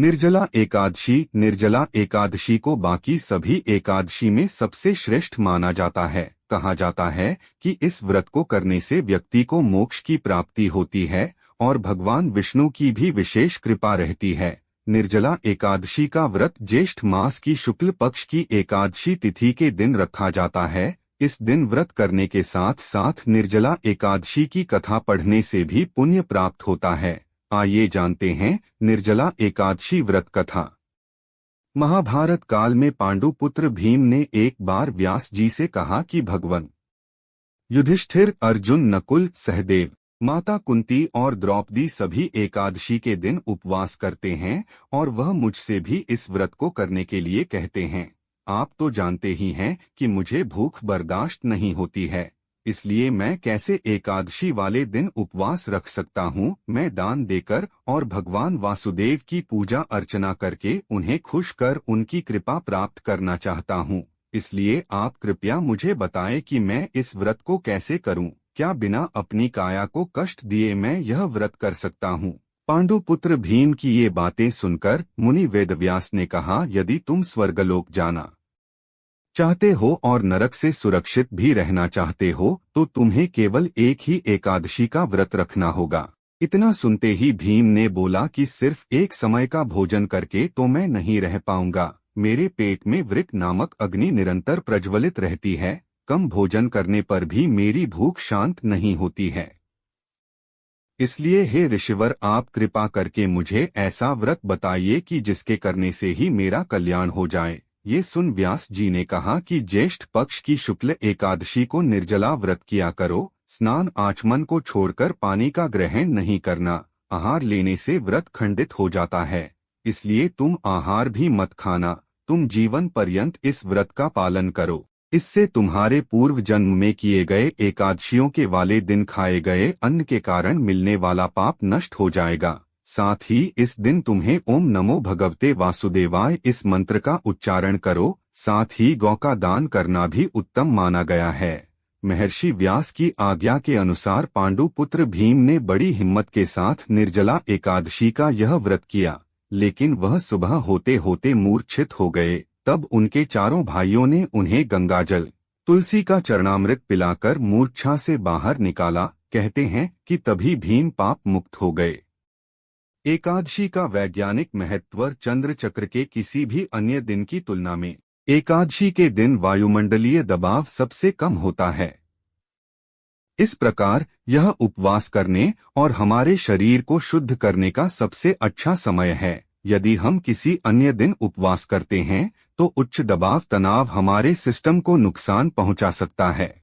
निर्जला एकादशी को बाकी सभी एकादशी में सबसे श्रेष्ठ माना जाता है। कहा जाता है कि इस व्रत को करने से व्यक्ति को मोक्ष की प्राप्ति होती है और भगवान विष्णु की भी विशेष कृपा रहती है। निर्जला एकादशी का व्रत ज्येष्ठ मास की शुक्ल पक्ष की एकादशी तिथि के दिन रखा जाता है। इस दिन व्रत करने के साथ साथ निर्जला एकादशी की कथा पढ़ने से भी पुण्य प्राप्त होता है। आइए जानते हैं निर्जला एकादशी व्रत कथा। महाभारत काल में पांडुपुत्र भीम ने एक बार व्यास जी से कहा कि भगवान युधिष्ठिर, अर्जुन, नकुल, सहदेव, माता कुंती और द्रौपदी सभी एकादशी के दिन उपवास करते हैं और वह मुझसे भी इस व्रत को करने के लिए कहते हैं। आप तो जानते ही हैं कि मुझे भूख बर्दाश्त नहीं होती है, इसलिए मैं कैसे एकादशी वाले दिन उपवास रख सकता हूँ। मैं दान देकर और भगवान वासुदेव की पूजा अर्चना करके उन्हें खुश कर उनकी कृपा प्राप्त करना चाहता हूँ। इसलिए आप कृपया मुझे बताएं कि मैं इस व्रत को कैसे करूँ। क्या बिना अपनी काया को कष्ट दिए मैं यह व्रत कर सकता हूँ? पांडुपुत्र भीम की ये बातें सुनकर मुनि वेदव्यास ने कहा, यदि तुम स्वर्गलोक जाना चाहते हो और नरक से सुरक्षित भी रहना चाहते हो तो तुम्हें केवल एक ही एकादशी का व्रत रखना होगा। इतना सुनते ही भीम ने बोला कि सिर्फ एक समय का भोजन करके तो मैं नहीं रह पाऊंगा। मेरे पेट में वृक्क नामक अग्नि निरंतर प्रज्वलित रहती है। कम भोजन करने पर भी मेरी भूख शांत नहीं होती है। इसलिए हे ऋषिवर, आप कृपा करके मुझे ऐसा व्रत बताइए कि जिसके करने से ही मेरा कल्याण हो जाए। ये सुन व्यास जी ने कहा कि ज्येष्ठ पक्ष की शुक्ल एकादशी को निर्जला व्रत किया करो। स्नान आचमन को छोड़कर पानी का ग्रहण नहीं करना। आहार लेने से व्रत खंडित हो जाता है, इसलिए तुम आहार भी मत खाना। तुम जीवन पर्यंत इस व्रत का पालन करो। इससे तुम्हारे पूर्व जन्म में किए गए एकादशियों के वाले दिन खाए गए अन्न के कारण मिलने वाला पाप नष्ट हो जाएगा। साथ ही इस दिन तुम्हें ओम नमो भगवते वासुदेवाय इस मंत्र का उच्चारण करो। साथ ही गौ का दान करना भी उत्तम माना गया है। महर्षि व्यास की आज्ञा के अनुसार पांडुपुत्र भीम ने बड़ी हिम्मत के साथ निर्जला एकादशी का यह व्रत किया, लेकिन वह सुबह होते होते मूर्छित हो गए। तब उनके चारों भाइयों ने उन्हें गंगाजल, तुलसी का चरणामृत पिलाकर मूर्छा से बाहर निकाला। कहते हैं कि तभी भीम पाप मुक्त हो गए। एकादशी का वैज्ञानिक महत्व चंद्र चक्र के किसी भी अन्य दिन की तुलना में एकादशी के दिन वायुमंडलीय दबाव सबसे कम होता है। इस प्रकार यह उपवास करने और हमारे शरीर को शुद्ध करने का सबसे अच्छा समय है। यदि हम किसी अन्य दिन उपवास करते हैं तो उच्च दबाव तनाव हमारे सिस्टम को नुकसान पहुंचा सकता है।